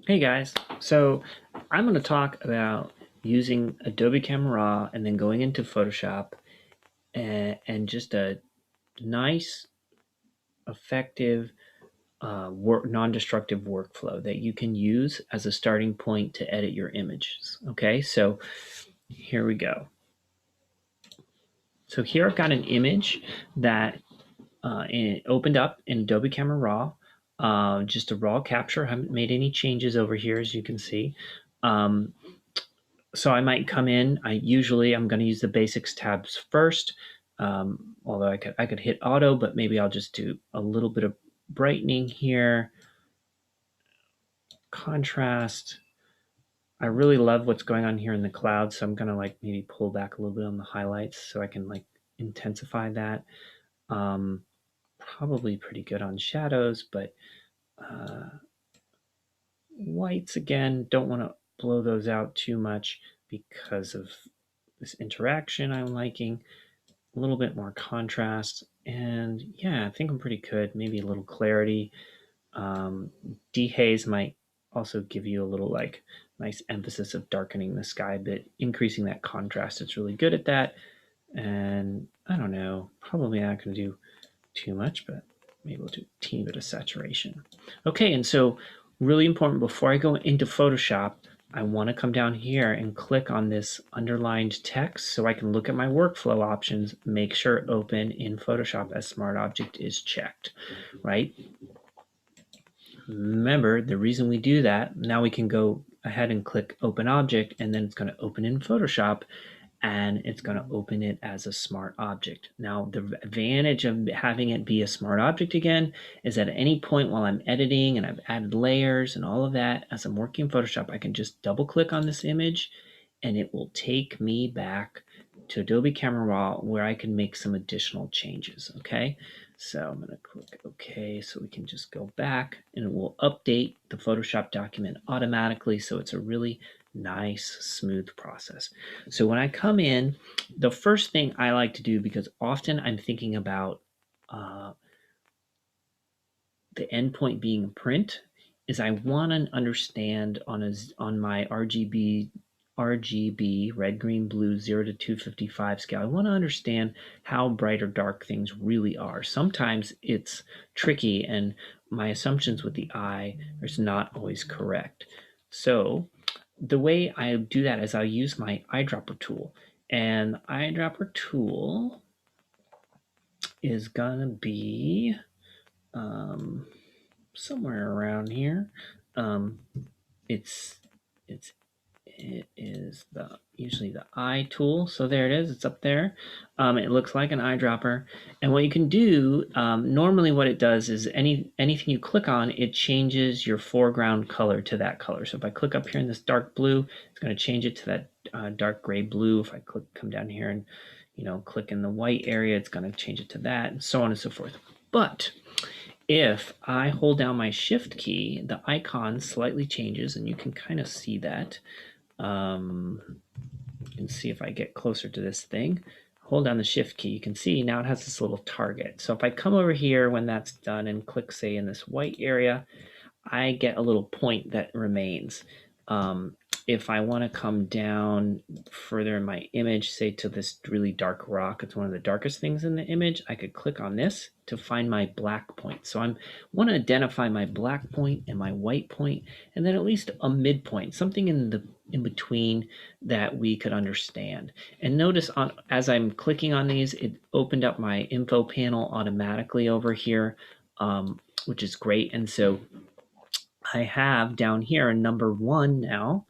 Hey guys, so I'm going to talk about using Adobe Camera Raw and then going into Photoshop and just a nice, effective, non-destructive workflow that you can use as a starting point to edit your images. Okay, so here we go. So here I've got an image that it opened up in Adobe Camera Raw, just a raw capture. I haven't made any changes over here, as you can see. Um, so I might come in. I'm going to use the basics tabs first. Although I could hit auto, but maybe I'll just do a little bit of brightening here, contrast. I really love what's going on here in the cloud, so I'm going to like maybe pull back a little bit on the highlights so I can like intensify that. Um, Probably pretty good on shadows, but uh, whites again, don't want to blow those out too much because of this interaction I'm liking. A little bit more contrast, and yeah, I think I'm pretty good. Maybe a little clarity. Dehaze might also give you a little like nice emphasis of darkening the sky, but increasing that contrast. It's really good at that. And I don't know, probably not going to do too much, but maybe we'll do a teeny bit of saturation. Okay, and so really important before I go into Photoshop, I want to come down here and click on this underlined text so I can look at my workflow options, make sure open in Photoshop as Smart Object is checked, right? Remember, the reason we do that, now we can go ahead and click Open Object, and then it's going to open in Photoshop, and it's going to open it as a smart object. Now, the advantage of having it be a smart object again is that at any point while I'm editing and I've added layers and all of that, as I'm working in Photoshop, I can just double click on this image and it will take me back to Adobe Camera Raw where I can make some additional changes. Okay, so I'm going to click OK so we can just go back and it will update the Photoshop document automatically. So it's a really nice, smooth process. So when I come in, the first thing I like to do, because often I'm thinking about the endpoint being a print, is I want to understand on my RGB red, green, blue 0 to 255 scale. I want to understand how bright or dark things really are. Sometimes it's tricky and my assumptions with the eye is not always correct. So the way I do that is I use my eyedropper tool. And eyedropper tool is gonna be um, somewhere around here. Um, it's it's it is the usually the eye tool. So there it is. It's up there. It looks like an eyedropper. And what you can do, normally what it does is anything you click on, it changes your foreground color to that color. So if I click up here in this dark blue, it's going to change it to that dark gray blue. If I come down here and click in the white area, it's going to change it to that, and so on and so forth. But if I hold down my shift key, the icon slightly changes, and you can kind of see that. You can see if I get closer to this thing, hold down the shift key, you can see now it has this little target. So if I come over here when that's done and click, say, in this white area, I get a little point that remains. If I want to come down further in my image, say to this really dark rock, it's one of the darkest things in the image, I could click on this to find my black point. So I want to identify my black point and my white point, and then at least a midpoint, something in between that we could understand. And notice as I'm clicking on these, it opened up my info panel automatically over here, which is great. And so I have down here a number 1 now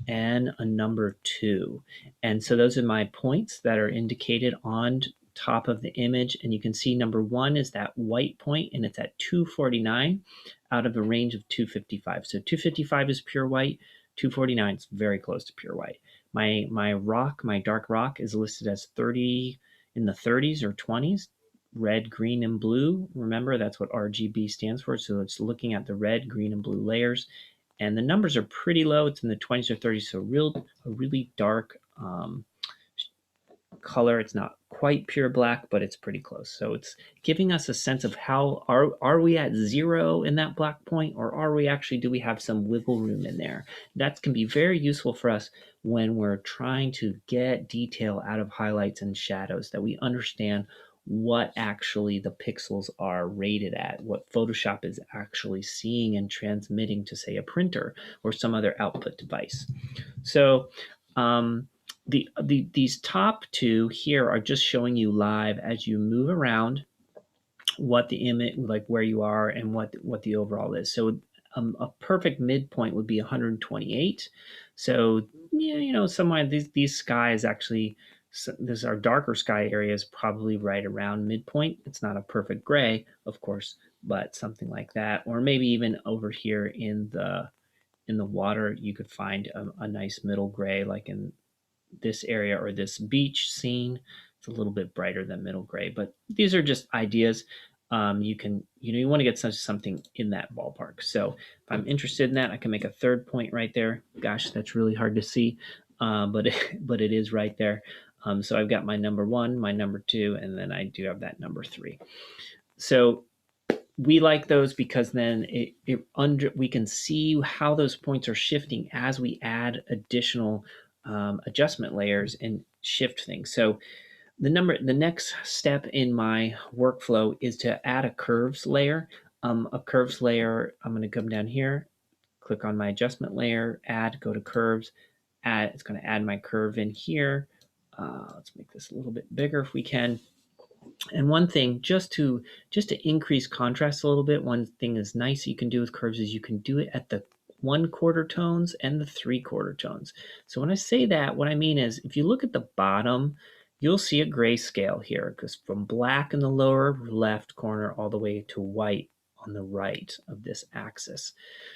and a number 2. And so those are my points that are indicated on top of the image. And you can see number 1 is that white point, and it's at 249 out of a range of 255. So 255 is pure white, 249 is very close to pure white. My dark rock is listed as 30 in the 30s or 20s, red, green, and blue. Remember, that's what RGB stands for. So it's looking at the red, green, and blue layers. And the numbers are pretty low. It's in the 20s or 30s, so a really dark color. It's not quite pure black, but it's pretty close. So it's giving us a sense of how are we at 0 in that black point, or are we actually, do we have some wiggle room in there? That can be very useful for us when we're trying to get detail out of highlights and shadows, that we understand what actually the pixels are rated at, what Photoshop is actually seeing and transmitting to, say, a printer or some other output device. So these top two here are just showing you live as you move around what the image, like where you are and what the overall is. So a perfect midpoint would be 128. So yeah, you know, somewhere these skies actually, this our darker sky area is probably right around midpoint. It's not a perfect gray, of course, but something like that. Or maybe even over here in the water, you could find a nice middle gray, like in this area or this beach scene. It's a little bit brighter than middle gray, but these are just ideas. You can, you know, you want to get something in that ballpark. So if I'm interested in that, I can make a third point right there. Gosh, that's really hard to see, but but it is right there. So I've got my number 1, my number 2, and then I do have that number 3. So we like those because then we can see how those points are shifting as we add additional adjustment layers and shift things. So the next step in my workflow is to add a curves layer. A curves layer, I'm going to come down here, click on my adjustment layer, add, go to curves, add. It's going to add my curve in here. Let's make this a little bit bigger if we can. And one thing, just to increase contrast a little bit, one thing is nice you can do with curves is you can do it at the 1/4 tones and the 3/4 tones. So when I say that, what I mean is if you look at the bottom, you'll see a grayscale here, because from black in the lower left corner all the way to white on the right of this axis.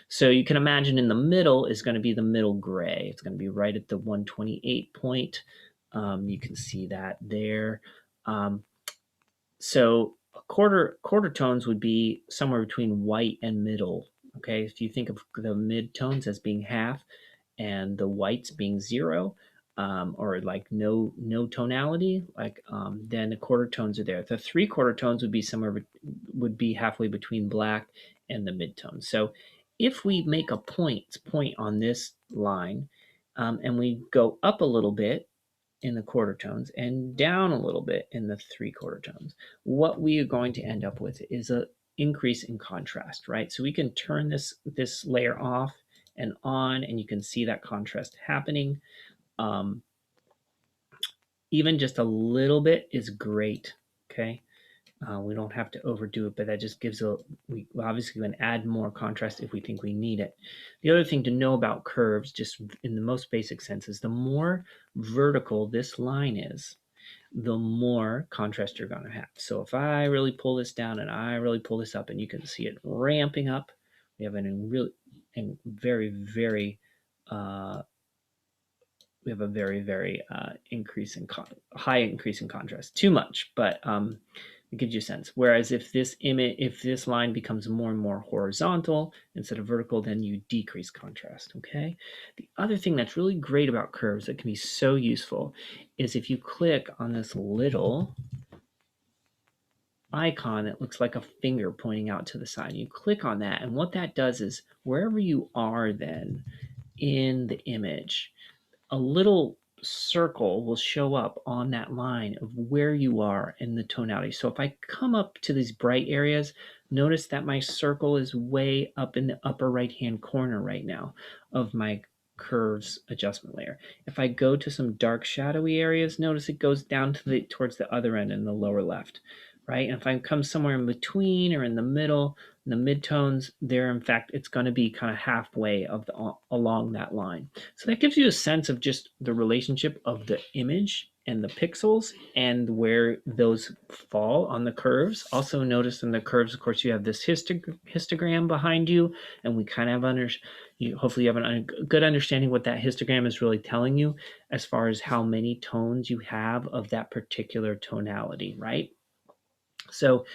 So you can imagine in the middle is going to be the middle gray. It's going to be right at the 128 point. You can see that there. So quarter tones would be somewhere between white and middle. Okay, if you think of the mid tones as being half and the whites being 0, or like no tonality, like then the quarter tones are there. The 3/4 tones would be would be halfway between black and the mid tones. So if we make a point on this line, and we go up a little bit in the quarter tones and down a little bit in the 3/4 tones, what we are going to end up with is a increase in contrast, right? So we can turn this layer off and on, and you can see that contrast happening. Um, Even just a little bit is great. Okay, we don't have to overdo it, but that just gives we obviously can add more contrast if we think we need it. The other thing to know about curves, just in the most basic sense, is the more vertical this line is, the more contrast you're going to have. So if I really pull this down and I really pull this up, and you can see it ramping up, we have uh, a very increase in high increase in contrast. Too much, but it gives you a sense. Whereas if this line becomes more and more horizontal instead of vertical, then you decrease contrast. Okay. The other thing that's really great about curves that can be so useful is if you click on this little icon that looks like a finger pointing out to the side. You click on that, and what that does is wherever you are then in the image, a little circle will show up on that line of where you are in the tonality. So if I come up to these bright areas, notice that my circle is way up in the upper right hand corner right now of my curves adjustment layer. If I go to some dark shadowy areas, notice it goes down to towards the other end in the lower left, right? And if I come somewhere in between or in the middle, in the midtones, there, in fact, it's going to be kind of halfway along that line. So that gives you a sense of just the relationship of the image and the pixels and where those fall on the curves. Also notice in the curves, of course, you have this histogram behind you, and we kind of hopefully you have a good understanding what that histogram is really telling you as far as how many tones you have of that particular tonality, right? So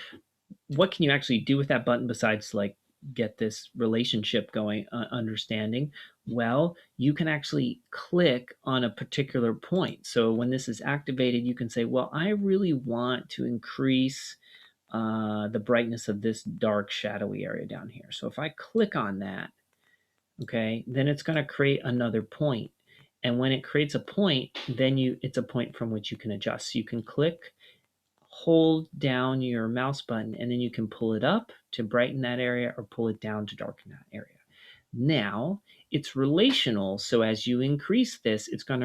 what can you actually do with that button besides like get this relationship going, understanding? Well, you can actually click on a particular point. So when this is activated, you can say, well, I really want to increase the brightness of this dark shadowy area down here. So if I click on that, okay, then it's going to create another point. And when it creates a point, then it's a point from which you can adjust. So you can click, hold down your mouse button, and then you can pull it up to brighten that area or pull it down to darken that area. Now it's relational, so as you increase this, it's going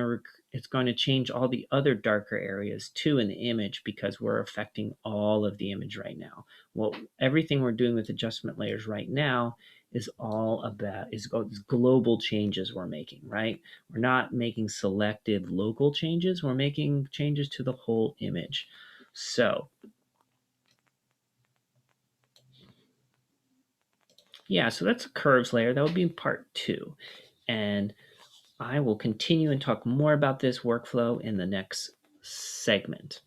to change all the other darker areas too in the image, because we're affecting all of the image right now. Well, everything we're doing with adjustment layers right now is all about is global changes we're making, right? We're not making selective local changes, we're making changes to the whole image. So yeah, so that's a curves layer. That would be in part 2. And I will continue and talk more about this workflow in the next segment.